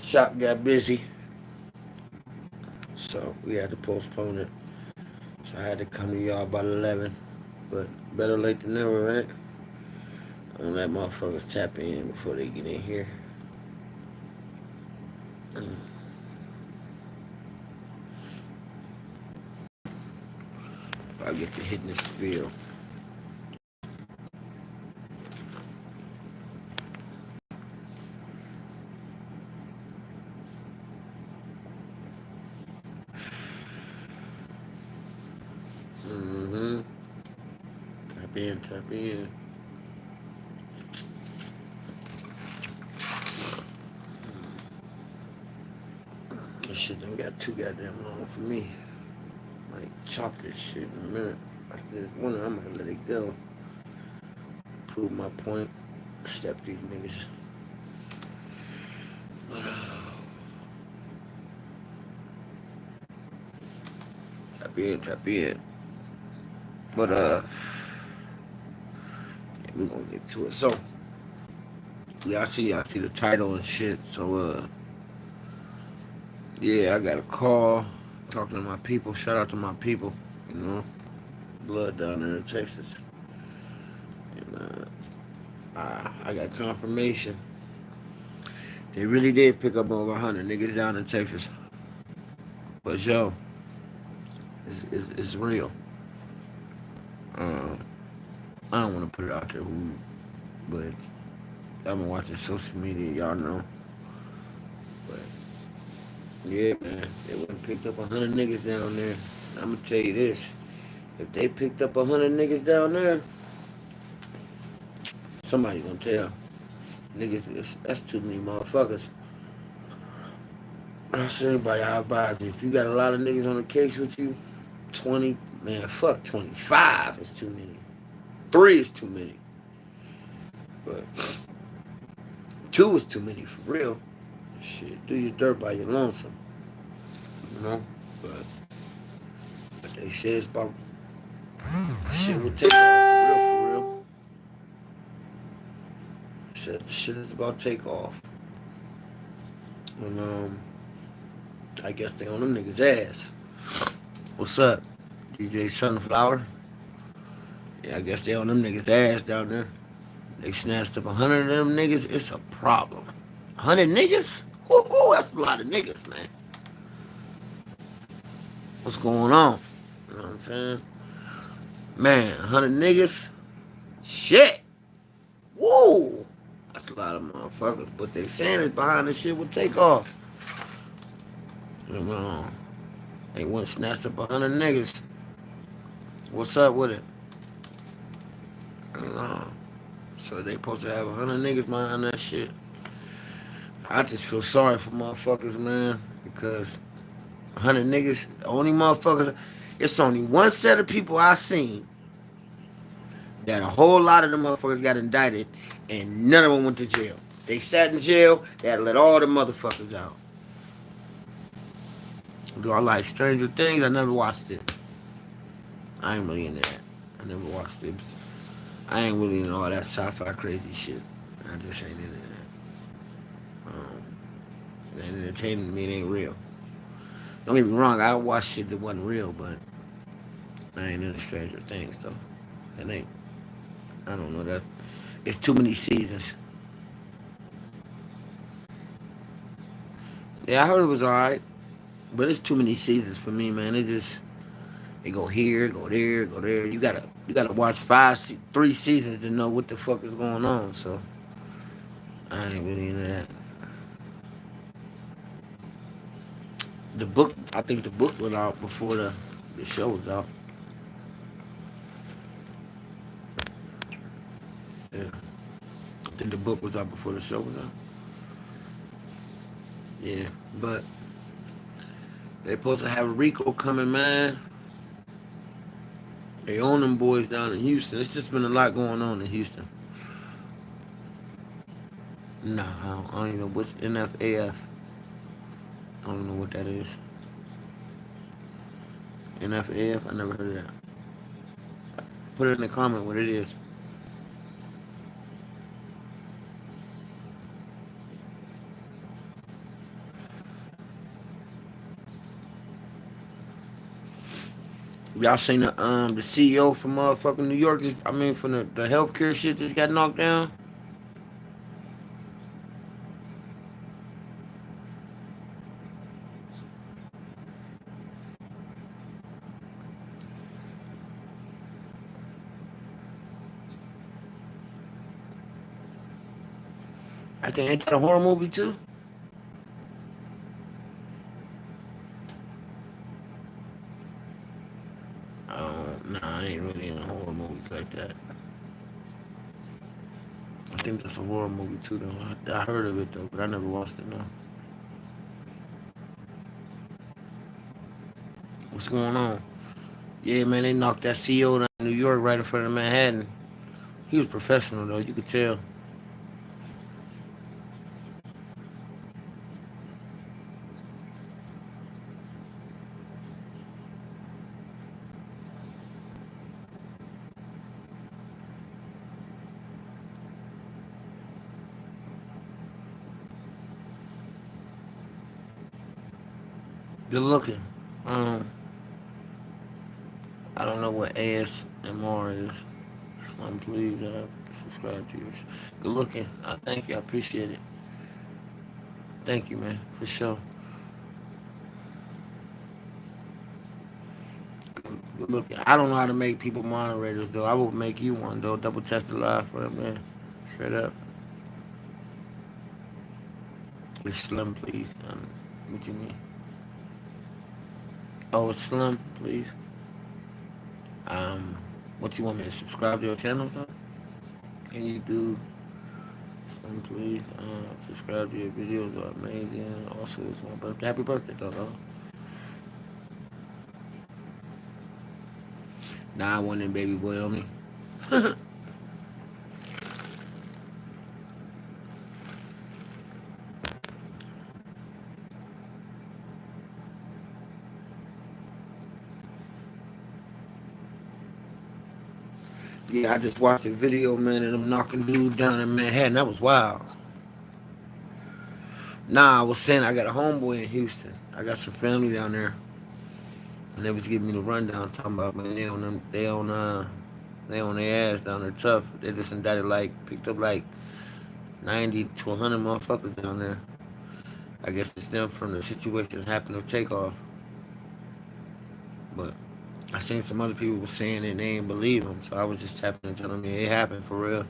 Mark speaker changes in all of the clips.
Speaker 1: Shop got busy, so we had to postpone it. So I had to come to y'all about 11. But better late than never, right? I'm gonna let motherfuckers tap in before they get in here. I get to hitting this field. Mm-hmm. Tap in, tap in. This shit done got too goddamn long for me. Might chop this shit in a minute. Like this one, I might let it go. Prove my point. Step these niggas. Tap in, tap in. But yeah, we gonna get to it. So y'all see the title and shit. So yeah, I got a call talking to my people. Shout out to my people. You know, blood down there in Texas. And I got confirmation. They really did pick up over 100 niggas down in Texas. But yo, it's real. Uh, I don't want to put it out there who, but I've been watching social media, y'all know. But yeah, man, they went and picked up 100 niggas down there. I'm gonna tell you this: if they picked up 100 niggas down there, somebody gonna tell. Niggas, that's too many motherfuckers. I said anybody I advise you. If you got a lot of niggas on the case with you, 20, man, fuck 25 is too many. 3 is too many. But 2 is too many for real. Shit, do your dirt by your lonesome. You know? But they said it's about shit will take off for real. Said the shit is about to take off. And I guess they on them niggas' ass. What's up? DJ Sunflower? Yeah, I guess they on them niggas' ass down there. They snatched up 100 of them niggas. It's a problem. 100 niggas? Woo, that's a lot of niggas, man. What's going on? You know what I'm saying? Man, 100 niggas? Shit. Woo. That's a lot of motherfuckers. But they saying it's behind this shit will take off. You know, they went snatched up 100 niggas. What's up with it? You know, so they supposed to have 100 niggas behind that shit. I just feel sorry for motherfuckers, man, because 100 niggas, the only motherfuckers, it's only one set of people I seen that a whole lot of the motherfuckers got indicted and none of them went to jail. They sat in jail, they had to let all the motherfuckers out. Do I like Stranger Things? I never watched it. I ain't really into that. I never watched it. I ain't really into all that sci-fi crazy shit. I just ain't into that. It ain't entertaining me. It ain't real. Don't get me wrong. I watched shit that wasn't real, but I ain't into Stranger Things though. It ain't. I don't know that. It's too many seasons. Yeah, I heard it was alright, but it's too many seasons for me, man. It just they go here, go there, go there. You gotta watch 3 seasons to know what the fuck is going on. So I ain't really into that. The book, I think the book went out before the show was out. Yeah, I think the book was out before the show was out. Yeah, but they supposed to have Rico coming, man. They own them boys down in Houston. It's just been a lot going on in Houston. Nah, I don't even know what's NFAF. I don't know what that is. NFAF? I never heard of that. Put it in the comment what it is. Y'all seen the CEO from motherfucking New York? I mean, from the healthcare shit just got knocked down. I think ain't that a horror movie too? Nah, I ain't really in horror movies like that. I think that's a horror movie too, though. I heard of it though, but I never watched it. No. What's going on? Yeah, man, they knocked that CEO down in New York right in front of Manhattan. He was professional though, you could tell. Good looking. Um, I don't know what ASMR is. Please subscribe to yours. Good looking. Thank you. I appreciate it. Thank you, man, for sure. Good looking. I don't know how to make people moderators though. I will make you one though. Double test the live for them, man. Straight up. It's Slim, please. What you mean? Oh, it's Slim, please. Um, what you want me to subscribe to your channel, though? Can you do Slim, please? Subscribe to your videos are amazing. Also, it's my birthday. Happy birthday, though. Nah, I want that baby boy on me. Yeah, I just watched a video, man, and I'm knocking dude down in Manhattan. That was wild. Nah, I was saying I got a homeboy in Houston. I got some family down there, and they was giving me the rundown, talking about, man, they on their ass down there tough. They just indicted picked up 90 to 100 motherfuckers down there. I guess it's them from the situation that happened to Takeoff. But I seen some other people was saying that they ain't believe them, so I was just tapping and telling me it happened for real.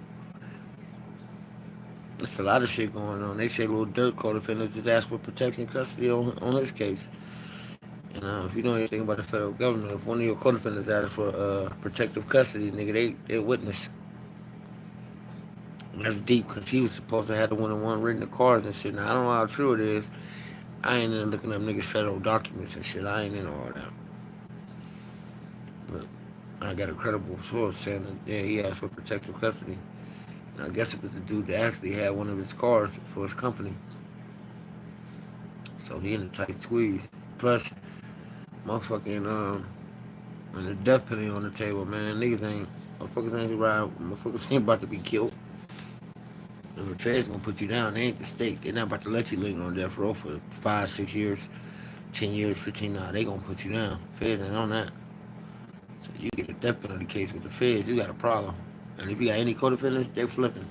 Speaker 1: There's a lot of shit going on. They say Lil Durk co-defendant just asked for protection custody on his case. And if you know anything about the federal government, if one of your co-defendants asks for protective custody, nigga, they witness. And that's deep because he was supposed to have the one-on-one written the cards and shit. Now I don't know how true it is. I ain't in looking up niggas' federal documents and shit. I ain't in all that. But I got a credible source saying that yeah, he asked for protective custody. And I guess it was the dude that actually had one of his cars for his company. So he in a tight squeeze. Plus, motherfucking and the death penalty on the table, man. Motherfuckers ain't about to be killed. And the feds gonna put you down. They ain't the state. They're not about to let you linger on death row for 5, 6 years, 10 years, 15. Nah, they gonna put you down. Feds ain't on that. So you get a death penalty case with the feds, you got a problem. And if you got any co-defendants, they flipping.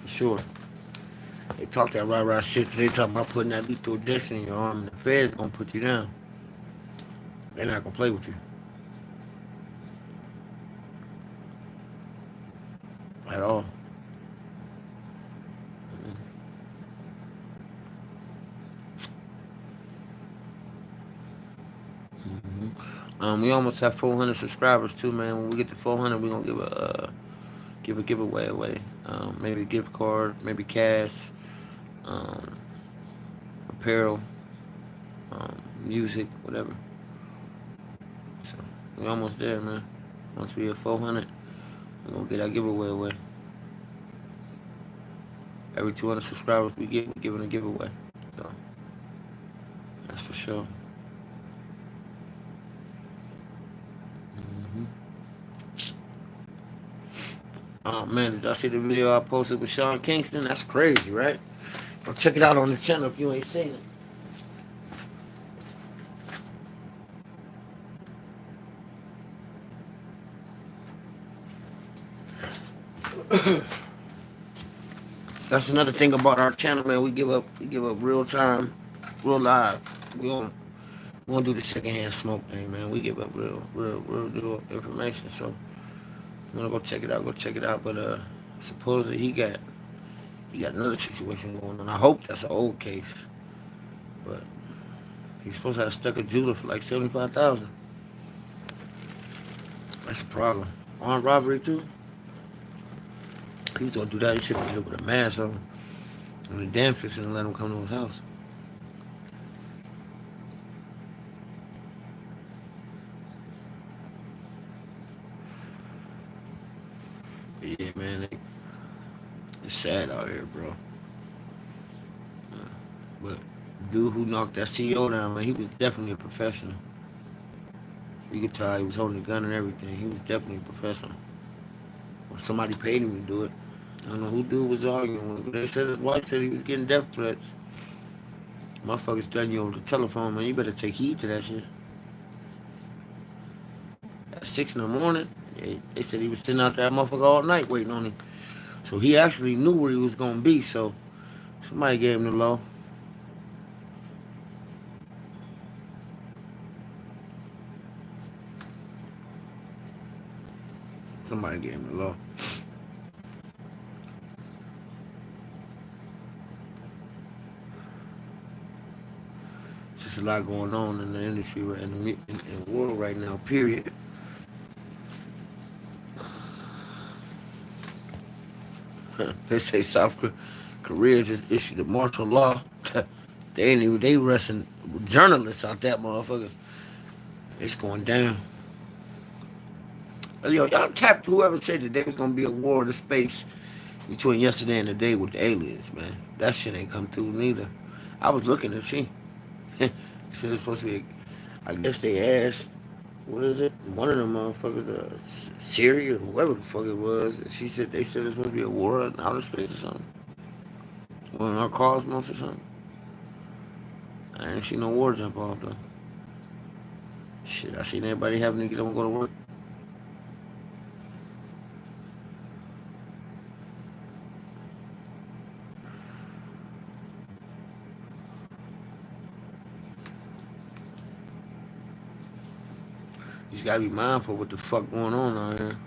Speaker 1: For sure. They talk that rah-rah shit. They talking about putting that lethal injection in your arm, and the feds gonna put you down. They're not gonna play with you. At all. We almost have 400 subscribers too, man. When we get to 400, we gonna give a giveaway away. Maybe a gift card, maybe cash, um, apparel, music, whatever. So we almost there, man. Once we hit 400, we gonna get our giveaway away. Every 200 subscribers we're giving a giveaway. So that's for sure. hmm Oh man, did y'all see the video I posted with Sean Kingston? That's crazy, right? Go check it out on the channel if you ain't seen it. That's another thing about our channel, man. We give up real time, real live. We don't do the secondhand smoke thing, man. We give up real information. So you wanna go check it out? Go check it out. But supposedly he got another situation going on. I hope that's an old case, but he's supposed to have stuck a jeweler for like 75,000. That's a problem. Armed robbery too. He was gonna do that shit with a mask on, and the damn fish didn't let him come to his house. But yeah, man, it's sad out here, bro. But dude who knocked that CEO down, man, he was definitely a professional. You could tell he was holding a gun and everything. He was definitely a professional. Or somebody paid him to do it. I don't know who dude was arguing with, but they said his wife said he was getting death threats. Motherfuckers threatening you over the telephone, man. You better take heed to that shit. At 6 in the morning, they said he was sitting out there, motherfucker, all night waiting on him. So he actually knew where he was gonna be. So somebody gave him the law. Somebody gave him the law. It's just a lot going on in the industry, in the world right now. Period. They say South Korea just issued a martial law. They ain't even they arresting journalists out that motherfucker. It's going down. Yo, y'all tapped whoever said that there was gonna be a war in the space between yesterday and today with the aliens, man. That shit ain't come through neither. I was looking to see. It said it's supposed to be. I guess they asked, what is it? One of them motherfuckers, Siri or whoever the fuck it was. She said they said it's supposed to be a war in outer space or something, or in our cosmos or something. I ain't seen no war jump off though. Shit, I seen everybody having to get up and go to work. You just gotta be mindful what the fuck going on out here.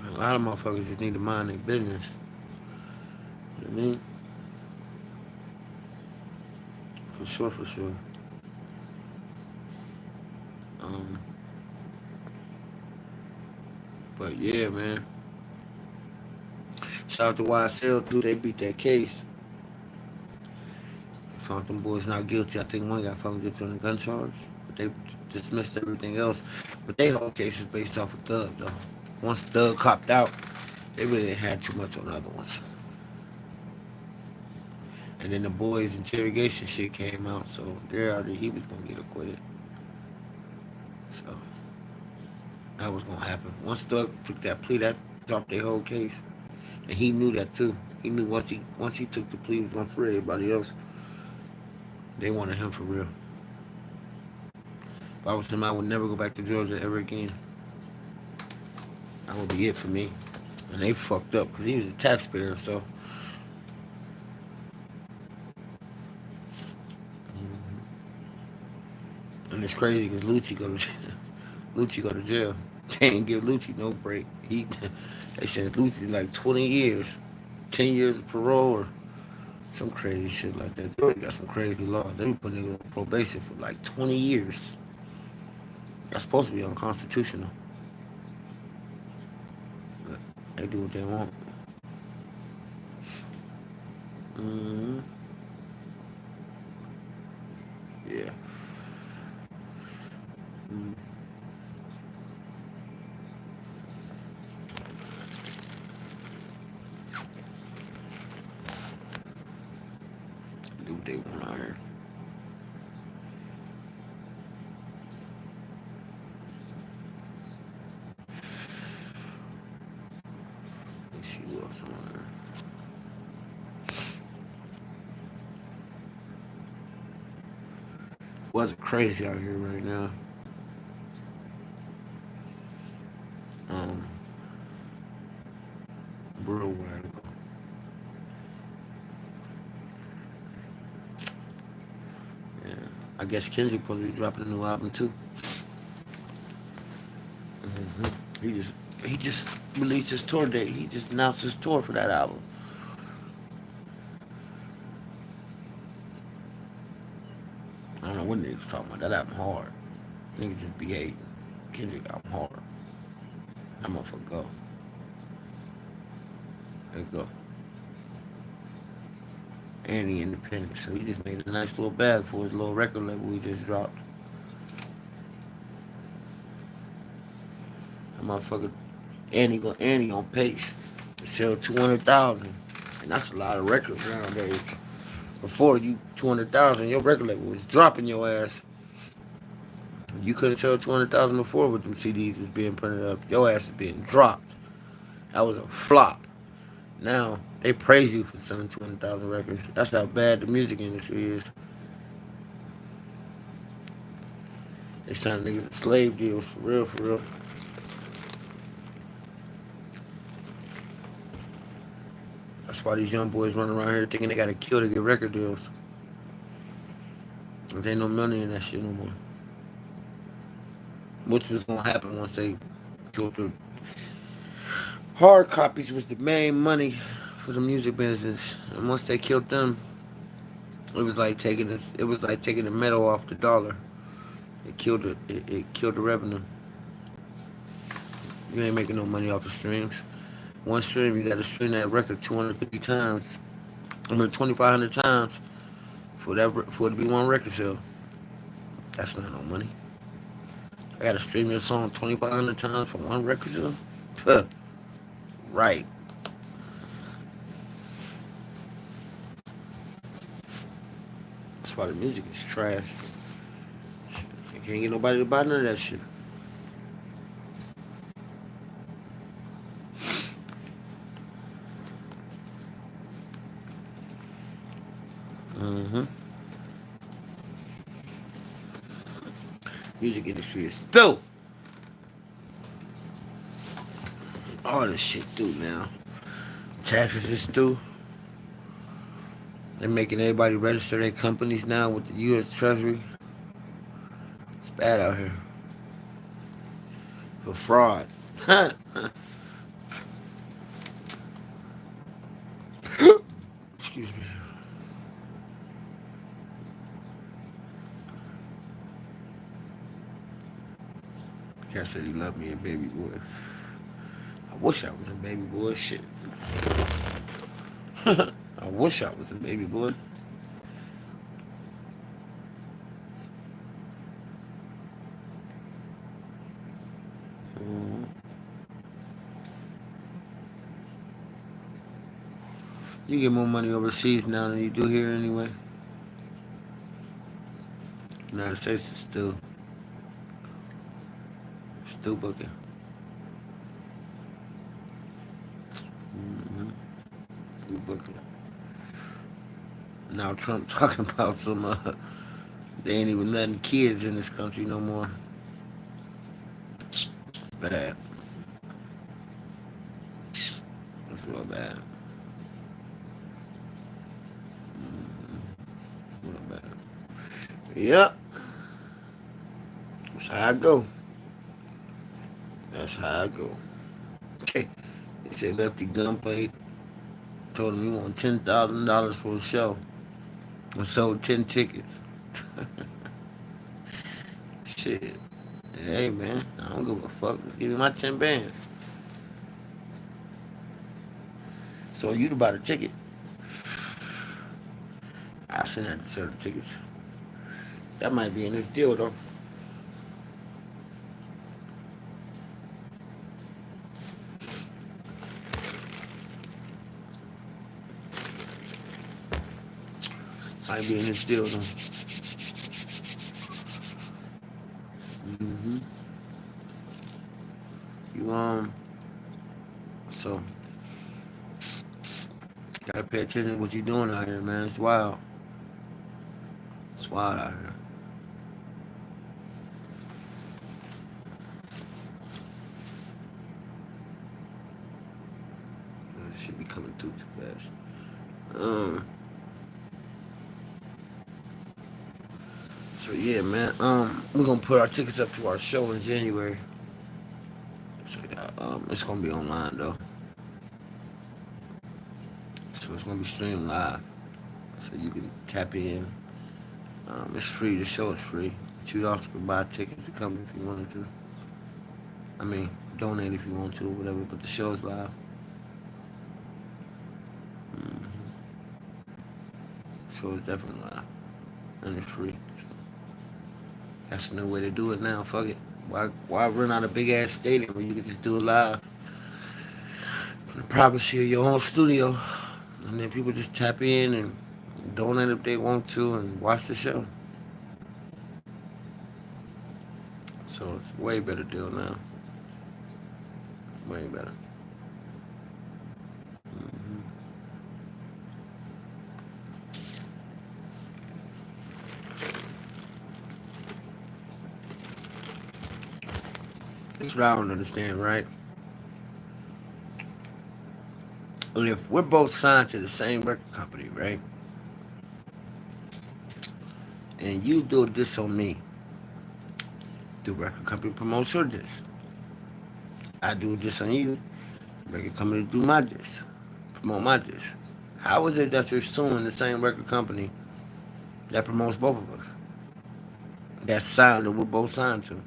Speaker 1: A lot of motherfuckers just need to mind their business. You know what I mean? For sure, for sure. Um, but yeah, man. Shout out to YSL too. They beat that case. Found them boys not guilty. I think one got found guilty on the gun charge, but they dismissed everything else. But they whole case is based off of Thug though. Once Thug copped out, they really didn't have too much on the other ones. And then the boys' interrogation shit came out, so there already he was gonna get acquitted. So that was gonna happen. Once Thug took that plea, that dropped their whole case, and he knew that too. He knew once he took the plea, he was gonna free everybody else. They wanted him for real. If I was him, I would never go back to Georgia ever again. That would be it for me. And they fucked up because he was a taxpayer, so. And it's crazy because Lucci go to jail. Lucci go to jail. They ain't give Lucci no break. They said Lucci like 20 years, 10 years of parole or some crazy shit like that. They got some crazy laws. They put niggas on probation for like 20 years. That's supposed to be unconstitutional. But they do what they want. Mm-hmm. Yeah. Mm-hmm. Do what they want out here. Let's see what else on there. What's crazy out here right now? Um, I guess Kendrick supposed to be dropping a new album too. He just he just released his tour date. He just announced his tour for that album. I don't know what niggas talking about. That album hard. Niggas just be hating. Kendrick album hard. That motherfucker go. There you go. And he independent, so he just made a nice little bag for his little record label he just dropped. That motherfucker, and he on pace to sell 200,000, and that's a lot of records nowadays. Before you 200,000, your record label was dropping your ass. You couldn't sell 200,000 before with them CDs was being printed up. Your ass is being dropped. That was a flop. Now they praise you for selling 200,000 records. That's how bad the music industry is. They trying to get slave deals for real, for real. That's why these young boys running around here thinking they gotta kill to get record deals. There ain't no money in that shit no more. Which was gonna happen once they killed the hard copies was the main money for the music business. And once they killed them, it was like taking the metal off the dollar. It killed the revenue. You ain't making no money off the streams. One stream, you got to stream that record 250 times. 2,500 times for it to be one record sale. That's not no money. I got to stream your song 2,500 times for one record sale. Huh. Right. That's why the music is trash. You can't get nobody to buy none of that shit. Mm-hmm. Music industry is still all this shit through now. Taxes is through. They're making everybody register their companies now with the U.S. Treasury. It's bad out here for fraud. Excuse me. Cat said he loved me a baby boy. I wish I was a baby boy. Shit. I wish I was a baby boy. Mhm. You get more money overseas now than you do here anyway. United States is still booking. Mm-hmm. Still booking. Now Trump talking about some they ain't even letting kids in this country no more. It's bad. It's real bad. Real bad. Yep. That's how I go. That's how I go. Okay. They said Lefty Gunplay told him he want $10,000 for a show and sold 10 tickets. Shit. Hey man, I don't give a fuck. Just give me my 10 bands. So you to buy the ticket. I shouldn't have to sell the tickets. That might be in this deal though. Might be in this deal though. Mm-hmm. You so gotta pay attention to what you're doing out here, man. It's wild. It's wild out here. It should be coming through too fast. So yeah, man. We're gonna put our tickets up to our show in January. So yeah, it's gonna be online though. So it's gonna be streamed live. So you can tap in. It's free. The show is free. But you also can buy tickets to come if you wanted to. I mean, donate if you want to, or whatever. But the show is live. Mm-hmm. Show is definitely live, and it's free. So that's the new way to do it now. Fuck it. Why run out a big ass stadium when you can just do it live from the privacy of your own studio, and then people just tap in and donate if they want to and watch the show. So it's a way better deal now. Way better. Mm-hmm. This is what I don't understand, right? If we're both signed to the same record company, right? And you do this on me, the record company promotes your disc. I do this on you, the record company do my disc, promote my disc. How is it that you're suing the same record company that promotes both of us? That's signed that we're both signed to.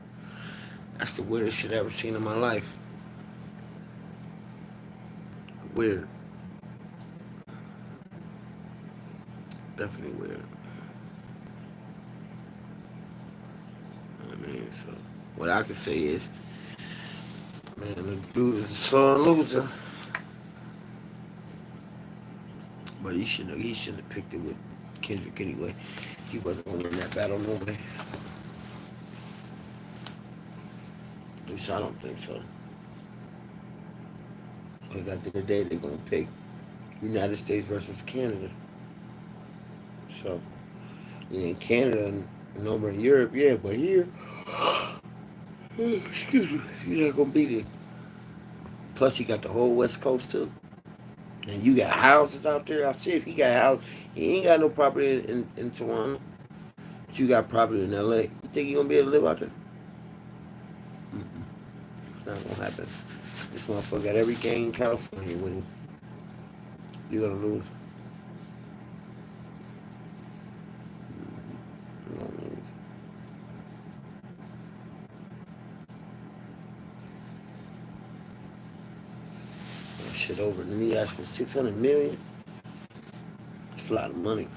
Speaker 1: That's the weirdest shit I've ever seen in my life. Weird. Definitely weird. I mean, so what I can say is, man, the dude is a sore loser. But he should have picked it with Kendrick anyway. He wasn't gonna win that battle no way. At least I don't think so. Because at the end of the day, they're gonna pick United States versus Canada. So in Canada and over in Europe, yeah, but here, excuse me, you're not gonna beat it. Plus, he got the whole West Coast too, and you got houses out there. I see if he got houses. He ain't got no property in Toronto, but you got property in LA. You think he gonna be able to live out there? Mm-mm. It's not gonna happen. This motherfucker got every gang in California with him. You're gonna lose. You're gonna lose. That shit over. Then he asked for 600 million. It's a lot of money.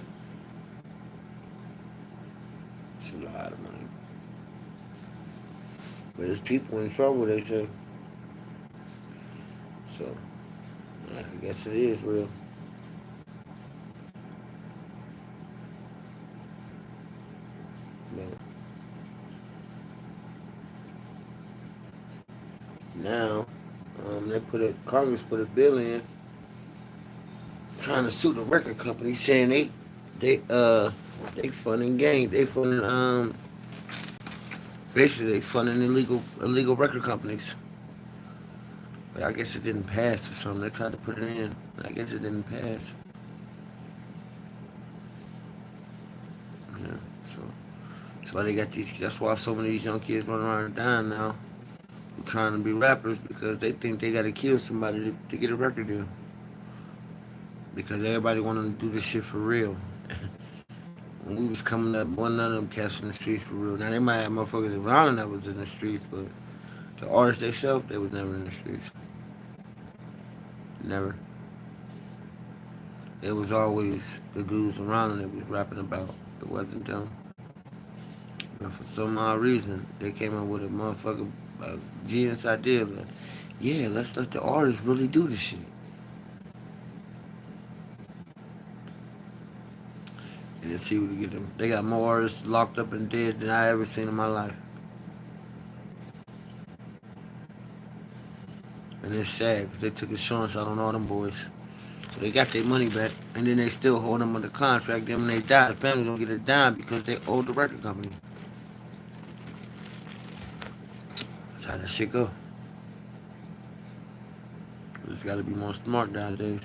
Speaker 1: It's a lot of money. But there's people in trouble, they say. So, I guess it is real. But now, Congress put a bill in trying to sue the record company, saying they funding gangs. They funding basically they funding illegal record companies. But I guess it didn't pass or something. They tried to put it in. I guess it didn't pass. Yeah. So that's why they got these. That's why so many of these young kids running around and dying now, trying to be rappers because they think they got to kill somebody to get a record deal. Because everybody wanted to do this shit for real. When we was coming up, one none of them cats in the streets for real. Now they might have motherfuckers around them that was in the streets, but the artists themselves, they was never in the streets. Never. It was always the dudes around them that was rapping about. It wasn't them. But for some odd reason, they came up with a motherfucking genius idea that, yeah, let's let the artists really do this shit. And then see what we get them. They got more artists locked up and dead than I ever seen in my life. And it's sad because they took insurance out on all them boys. So they got their money back, and then they still hold them under contract. Then when they die, the family don't get a dime because they owe the record company. That's how that shit go. You just gotta be more smart nowadays.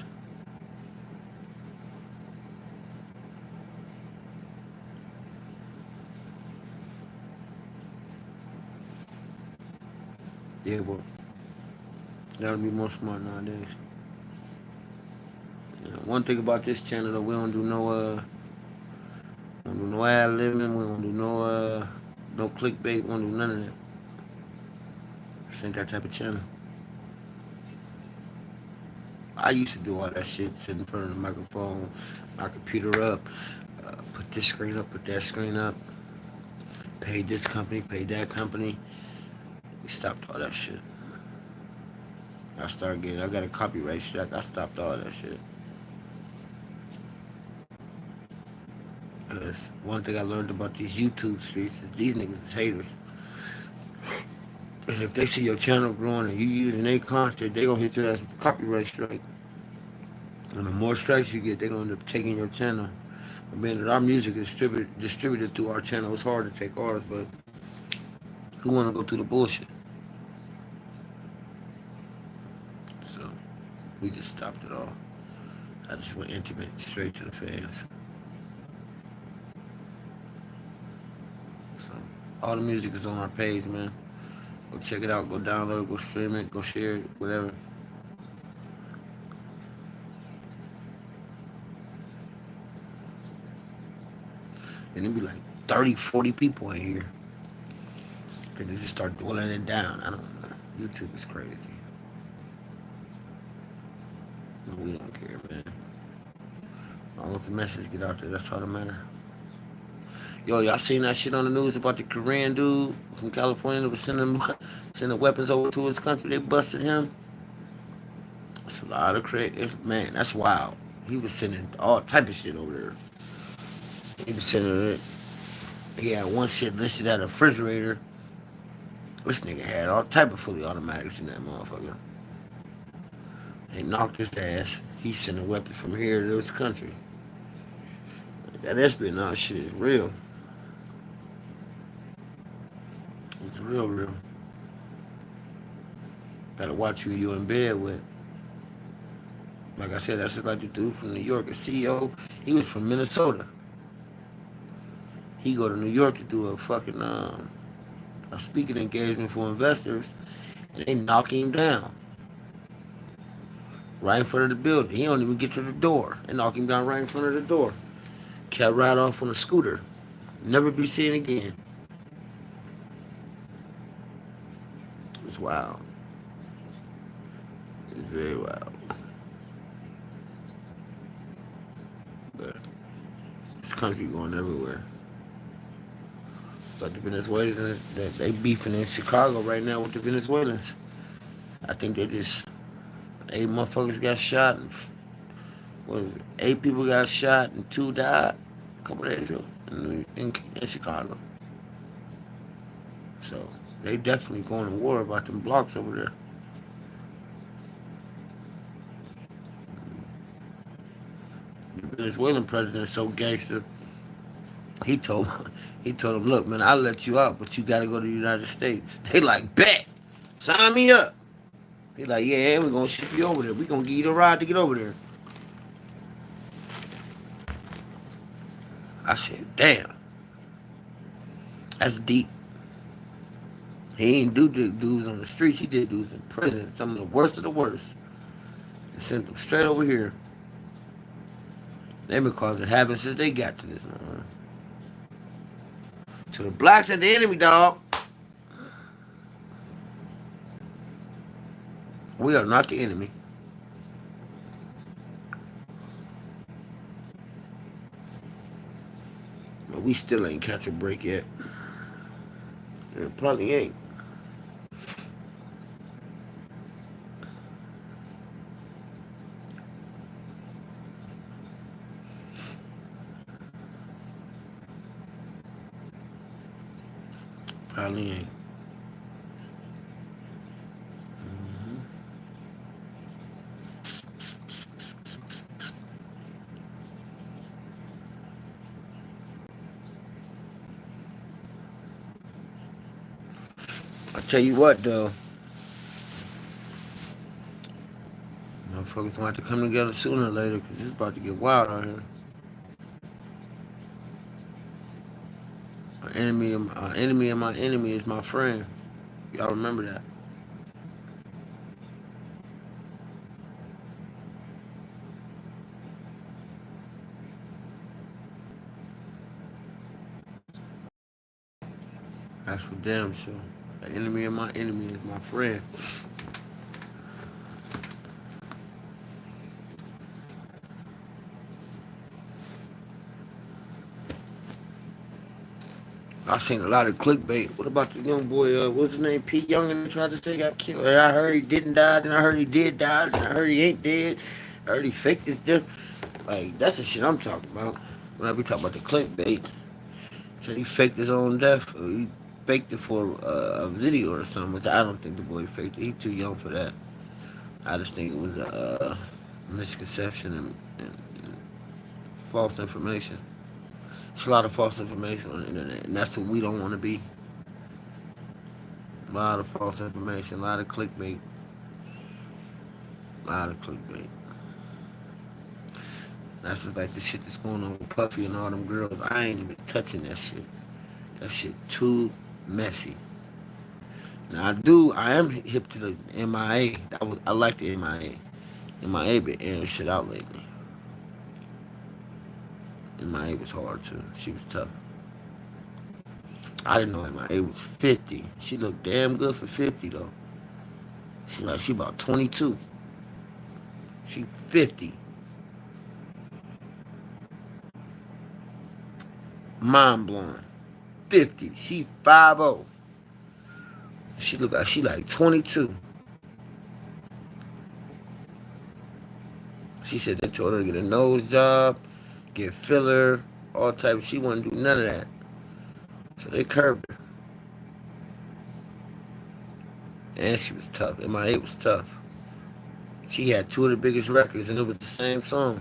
Speaker 1: Yeah, but gotta be more smart nowadays. One thing about this channel, though, we don't do no ad libbing. We don't do no clickbait. We don't do none of that. This ain't that type of channel. I used to do all that shit, sit in front of the microphone, my computer up, put this screen up, put that screen up, pay this company, pay that company. We stopped all that shit. I got a copyright strike. I stopped all that shit. Because one thing I learned about these YouTube streets is these niggas is haters. And if they see your channel growing and you using their content, they gonna hit your ass with a copyright strike. And the more strikes you get, they gonna end up taking your channel. I mean, our music is distributed through our channel. It's hard to take ours, but who wanna go through the bullshit? So we just stopped it all. I just went intimate, straight to the fans. So all the music is on our page, man. Go check it out. Go download it. Go stream it. Go share it. Whatever. And it'd be like 30, 40 people in here. And they just start dwindling it down. I don't know. YouTube is crazy. No, we don't care, man. As long as the message get out there, that's all that matters. Yo, y'all seen that shit on the news about the Korean dude from California that was sending weapons over to his country? They busted him. That's a lot of crazy. Man, that's wild. He was sending all type of shit over there. He was sending it. He had one shit listed at a refrigerator. This nigga had all type of fully automatics in that motherfucker. They knocked his ass. He's sending weapons from here to his country. That espionage shit is real. It's real, real. Gotta watch who you in bed with. Like I said, that's just like the dude from New York, a CEO. He was from Minnesota. He go to New York to do a fucking a speaking engagement for investors, and they knock him down right in front of the building. He don't even get to the door. They knock him down right in front of the door. Cat ride off on a scooter. Never be seen again. It's wild. It's very wild. But this country going everywhere. It's like the Venezuelans that they beefing in Chicago right now with the Venezuelans. I think they just 8 motherfuckers got shot and what is it? 8 people got shot and 2 died a couple days ago in Chicago. So they definitely going to war about them blocks over there. The Venezuelan president is so gangster. He told he told him, look, man, I'll let you out, but you got to go to the United States. They like, bet, sign me up. He like, yeah, we're gonna ship you over there. We gonna give you the ride to get over there. I said, damn, that's deep. He ain't do dudes on the streets. He did dudes in prison. Some of the worst of the worst. And sent them straight over here. They been causing havoc since they got to this, man. So the blacks are the enemy, dog. We are not the enemy. But we still ain't catch a break yet. It probably ain't. Probably ain't. I tell you what, though. Motherfuckers gonna have to come together sooner or later because it's about to get wild out here. My enemy and my enemy is my friend. Y'all remember that? That's for damn sure. The enemy of my enemy is my friend. I seen a lot of clickbait. What about the young boy? What's his name? Pete Young, and they tried to say he got killed. I heard he didn't die. Then I heard he did die. Then I heard he ain't dead. I heard he faked his death. Like that's the shit I'm talking about. When I be talking about the clickbait, said he faked his own death. Or he faked it for a video or something. Which I don't think the boy faked it. He too young for that. I just think it was a misconception and false information. It's a lot of false information on the internet, and that's what we don't want to be. A lot of false information, a lot of clickbait, a lot of clickbait. That's just like the shit that's going on with Puffy and all them girls. I ain't even touching that shit. That shit too messy. Now I am hip to the MIA. I like the MIA. MIA been airing shit out lately. MIA was hard too. She was tough. I didn't know MIA was 50. She looked damn good for 50 though. She about 22. She 50. Mind blowing. 50. She 50. She look like she like 22. She said they told her to get a nose job, get filler, all type. She wouldn't do none of that. So they curved her. And she was tough. MIA was tough. She had two of the biggest records, and it was the same song.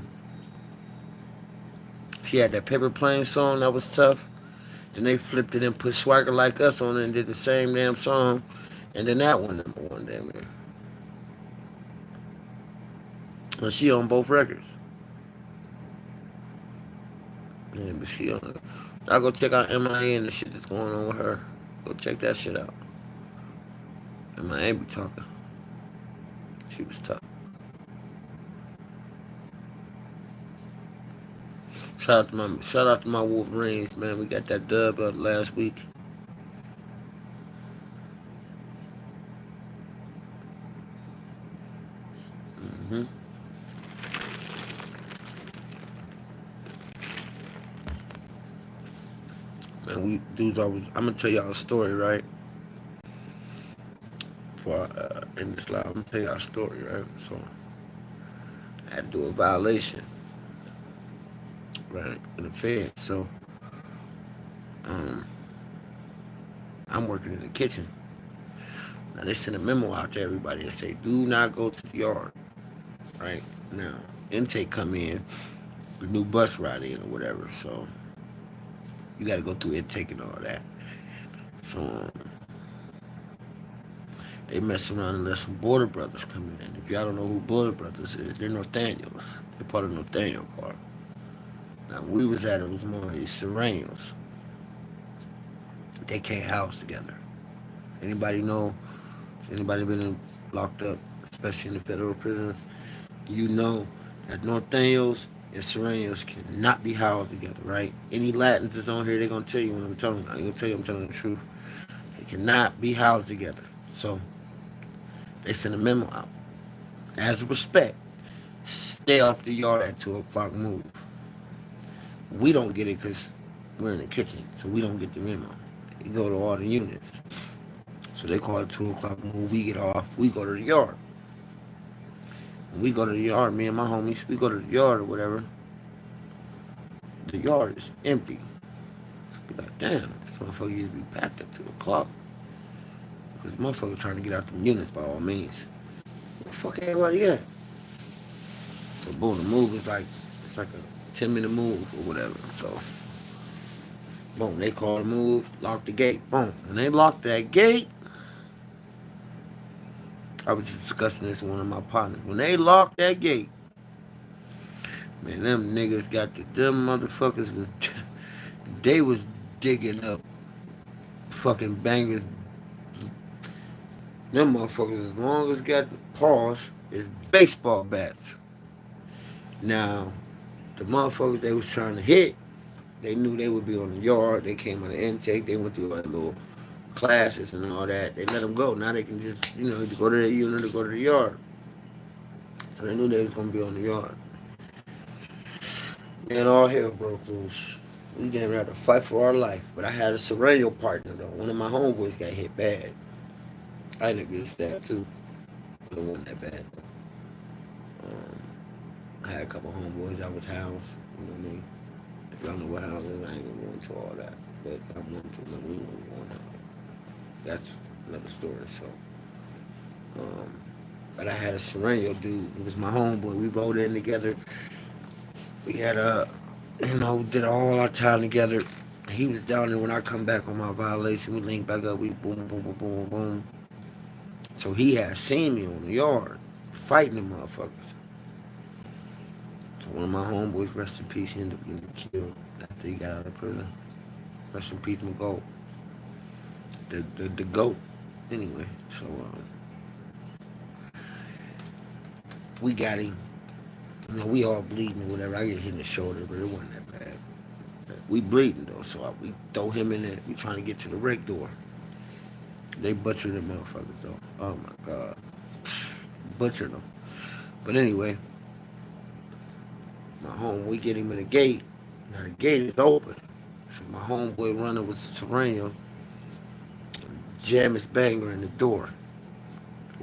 Speaker 1: She had that Paper Plane song that was tough. Then they flipped it and put Swagger Like Us on it and did the same damn song. And then that one #1 damn near. And she on both records. Yeah, but she on. I'll go check out MIA and the shit that's going on with her. Go check that shit out. MIA be talking. She was tough. Shout out to my Wolverines, man. We got that dub last week. hmm Man, we dudes always. I'm gonna tell y'all a story, right? For in this live, I'm gonna tell y'all a story, right? So I had to do a violation, right, in the Fed. So um, I'm working in the kitchen. Now they send a memo out to everybody and say, do not go to the yard. Right now, intake come in, the new bus ride in or whatever. So you got to go through intake and all that. So they mess around and let some Border Brothers come in. If y'all don't know who Border Brothers is, they're Nathaniels. They're part of Nathaniel car. Now when we was at it was more of these Serranos. They can't house together. Anybody know? Anybody been locked up, especially in the federal prisons? You know that Nathaniels and Serranos cannot be housed together, right? Any Latins that's on here, they're gonna tell you when I'm telling. I'm gonna tell you I'm telling the truth. They cannot be housed together. So they send a memo out. As a respect, stay off the yard at 2 o'clock. Move. We don't get it because we're in the kitchen, so we don't get the memo. It go to all the units. So they call it 2 o'clock. Move. We get off. We go to the yard. When we go to the yard, me and my homies, we go to the yard or whatever. The yard is empty. Be like, damn, this motherfucker used to be packed at 2 o'clock. Because motherfucker trying to get out them units by all means. Where the fuck everybody at? So boom, the move is like, it's like a 10-minute move or whatever. So boom, they call the move, lock the gate. Boom. When they lock that gate, I was just discussing this with one of my partners. When they lock that gate, man, them niggas them motherfuckers was, they was digging up fucking bangers. Them motherfuckers, as long as got the paws, is baseball bats. Now, the motherfuckers they was trying to hit, they knew they would be on the yard. They came on the intake. They went through a little classes and all that. They let them go. Now they can just, go to the unit or go to the yard. So they knew they was gonna be on the yard. Man, all hell broke loose. We didn't have to fight for our life. But I had a surreal partner though. One of my homeboys got hit bad. I ended up getting stabbed too. But it wasn't that bad though. I had a couple homeboys that was housed. You know what I mean? If y'all know what house is, I ain't gonna go into all that. But I'm going to. We ain't gonna go into that. That's another story. So, but I had a surreal dude. It was my homeboy. We rolled in together. We had did all our time together. He was down there when I come back on my violation. We linked back up. We boom, boom, boom, boom, boom. So he had seen me on the yard fighting the motherfuckers. So one of my homeboys, rest in peace, he ended up getting killed after he got out of prison. Rest in peace, McGoat. The GOAT. Anyway, so we got him. We all bleeding or whatever. I get hit in the shoulder, but it wasn't that bad. We bleeding though, so we throw him in there. We trying to get to the wreck door. They butchered them motherfuckers though. Oh my god, butchered them. But anyway, we get him in the gate. Now the gate is open, so my homeboy running with Sereno, jam his banger in the door,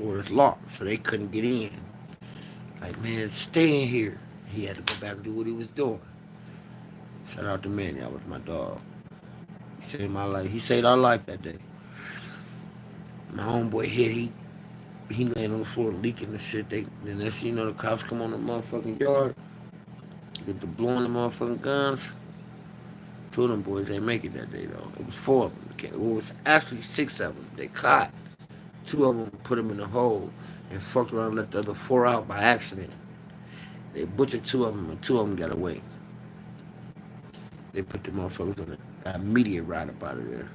Speaker 1: or it's locked, so they couldn't get in. Like, man, stay in here. He had to go back and do what he was doing. Shout out to Manny, that was my dog. He saved my life. He saved our life that day. My homeboy hit, he laying on the floor leaking and shit. Then next thing you know, the cops come on the motherfucking yard, get the blowing the motherfucking guns. Two of them boys ain't make it that day though. It was four of them. It was actually six of them. They caught. Two of them put them in the hole and fucked around and let the other four out by accident. They butchered two of them and two of them got away. They put the motherfuckers on a immediate ride up out of there.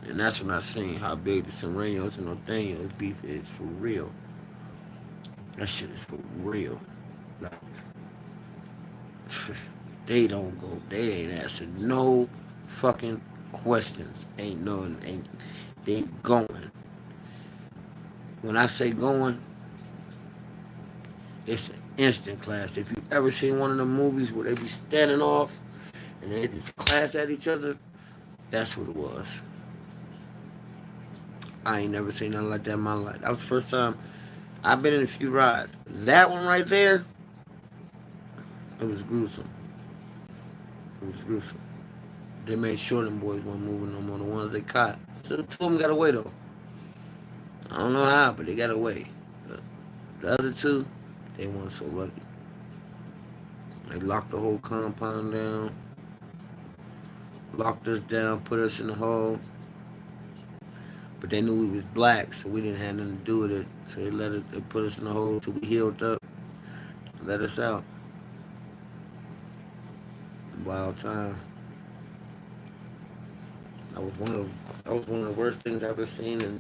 Speaker 1: And that's when I seen how big the Serenos and Norteños beef is for real. That shit is for real. Like, they don't go, they ain't answering no fucking questions. They going. When I say going, it's an instant class. If you ever seen one of them movies where they be standing off and they just clash at each other, that's what it was. I ain't never seen nothing like that in my life. That was the first time. I've been in a few rides. That one right there, it was gruesome. It was gruesome. They made sure them boys weren't moving no more. The ones they caught. So the two of them got away though. I don't know how, but they got away. But the other two, they weren't so lucky. They locked the whole compound down. Locked us down, put us in the hole. But they knew we was black, so we didn't have nothing to do with it. So they put us in the hole till we healed up. Let us out. Wild time. That was one of the worst things I've ever seen in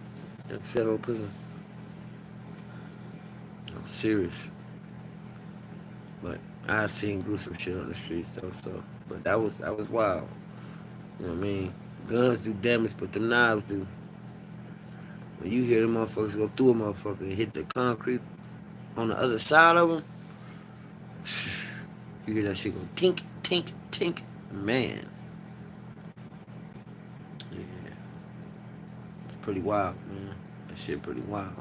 Speaker 1: federal prison. I'm serious. But I've seen gruesome shit on the streets though, so but that was wild. You know what I mean? Guns do damage, but them knives do. When you hear them motherfuckers go through a motherfucker and hit the concrete on the other side of them, you hear that shit go tink, tink, tink. Man. Yeah. It's pretty wild, man. That shit pretty wild.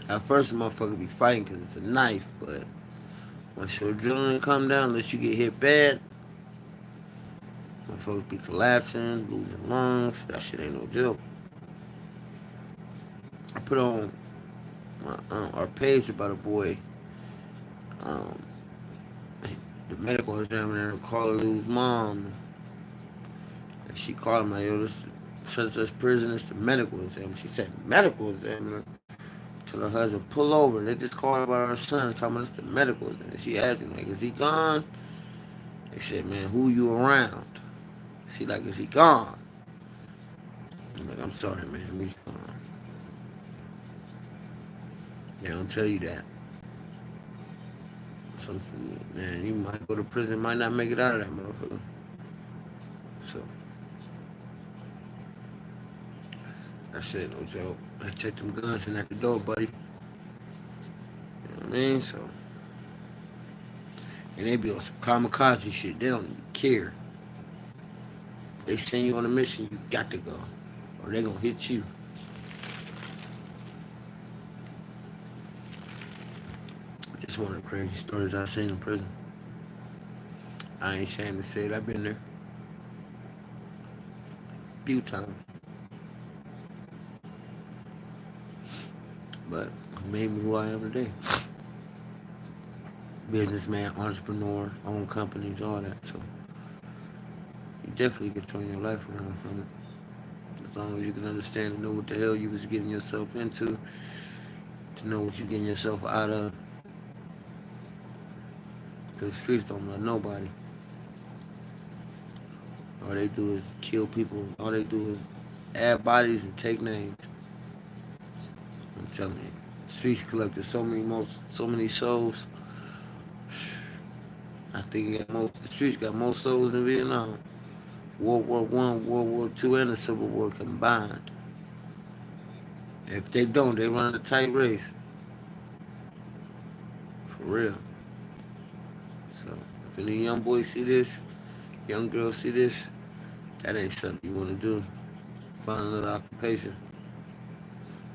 Speaker 1: At first, the motherfucker be fighting because it's a knife, but once your adrenaline come down, unless you get hit bad, motherfuckers be collapsing, losing lungs. That shit ain't no joke. I put on our page about a boy. Um, the medical examiner called Lou's mom. And she called him like, yo, this such prison, it's the medical examiner. She said, medical examiner? Told her husband, pull over. They just called about our son, talking about it's the medical examiner. She asked him, like, is he gone? They said, man, who you around? She like, is he gone? I'm like, I'm sorry, man, he's gone. They don't tell you that. Man, you might go to prison, might not make it out of that motherfucker. So, That shit no joke. They take them guns in at the door, buddy. You know what I mean? So, and they be on some kamikaze shit. They don't even care. They send you on a mission, you got to go, or they gonna hit you. Just one of the crazy stories I seen in prison. I ain't ashamed to say it. I've been there a few times, but it made me who I am today. Businessman, entrepreneur, own companies, all that. So you definitely can turn your life around from it. As long as you can understand and know what the hell you was getting yourself into, to know what you're getting yourself out of. Because the streets don't love nobody. All they do is kill people. All they do is add bodies and take names. I'm telling you, the streets collected so many souls. I think the streets got more souls than Vietnam. World War One, World War Two, and the Civil War combined. If they don't, they run a tight race. For real. So if any young boys see this, young girls see this, that ain't something you want to do. Find another occupation.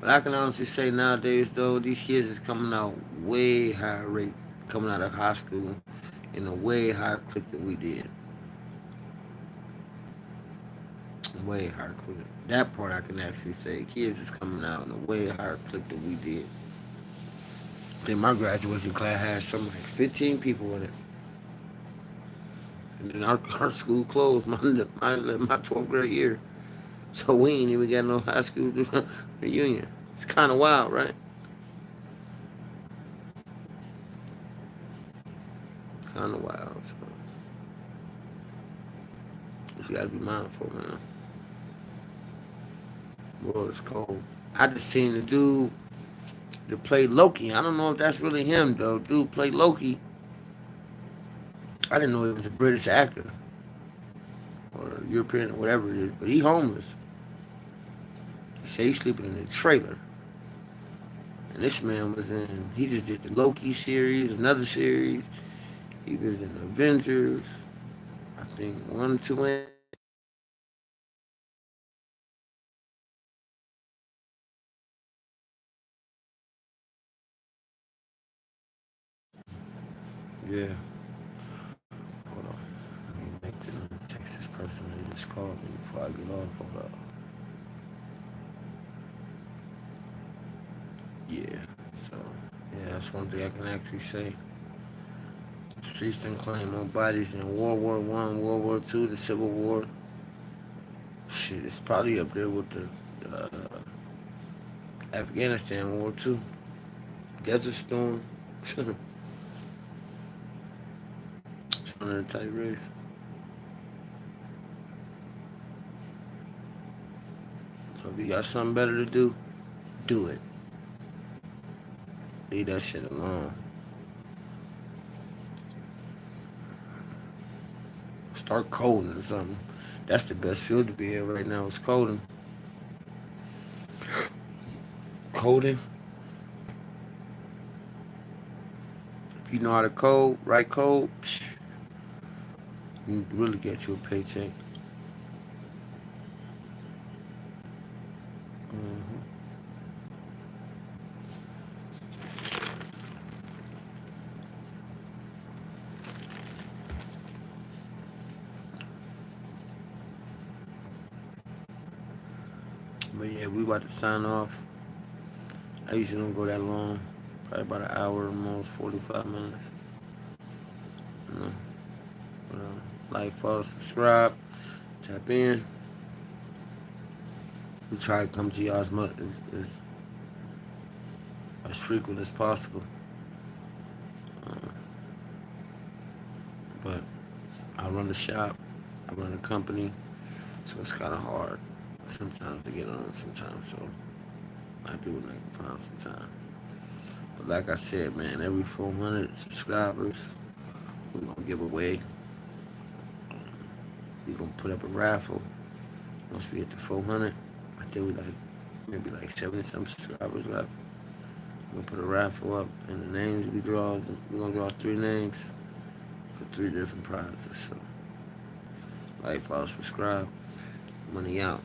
Speaker 1: But I can honestly say nowadays, though, these kids is coming out way higher rate coming out of high school in a way higher clip than we did. Way higher clip. That part I can actually say. Kids is coming out in a way higher clip than we did. Then my graduation class had something like 15 people in it. And then our school closed my 12th grade year. So we ain't even got no high school reunion. It's kind of wild, right? Kind of wild. So you gotta be mindful, man. The world is cold. I just seen the dude that played Loki. I don't know if that's really him though. Dude played Loki. I didn't know he was a British actor or European or whatever it is, but he homeless. He said he's sleeping in a trailer. And this man was in. He just did the Loki series, another series. He was in Avengers. I think one, two, and yeah. Hold on. Let me make this text this person that just called me before I get off. Hold up. Yeah. So yeah, that's one thing I can actually say. Streets didn't claim more bodies in World War One, World War Two, the Civil War. Shit, it's probably up there with the Afghanistan War Two, Desert Storm. It's one of the tight race. So if you got something better to do it. Leave that shit alone. Start coding or something. That's the best field to be in right now. It's coding. Coding. If you know how to code, write code, you can really get you a paycheck. Hmm. But yeah, we about to sign off. I usually don't go that long. Probably about an hour, almost 45 minutes. You know, but, like, follow, subscribe, tap in. We try to come to y'all as frequent as possible. Uh, but I run the shop, I run a company, so it's kind of hard sometimes to get on sometimes. So I do when I can find some time. But like I said, man, every 400 subscribers, we're gonna give away. We're gonna put up a raffle. Once we hit the 400, I think we like maybe like 70 some subscribers left. We're gonna put a raffle up, and the names we draw, we're gonna draw 3 names for 3 different prizes. So, like, follow, subscribe, money out.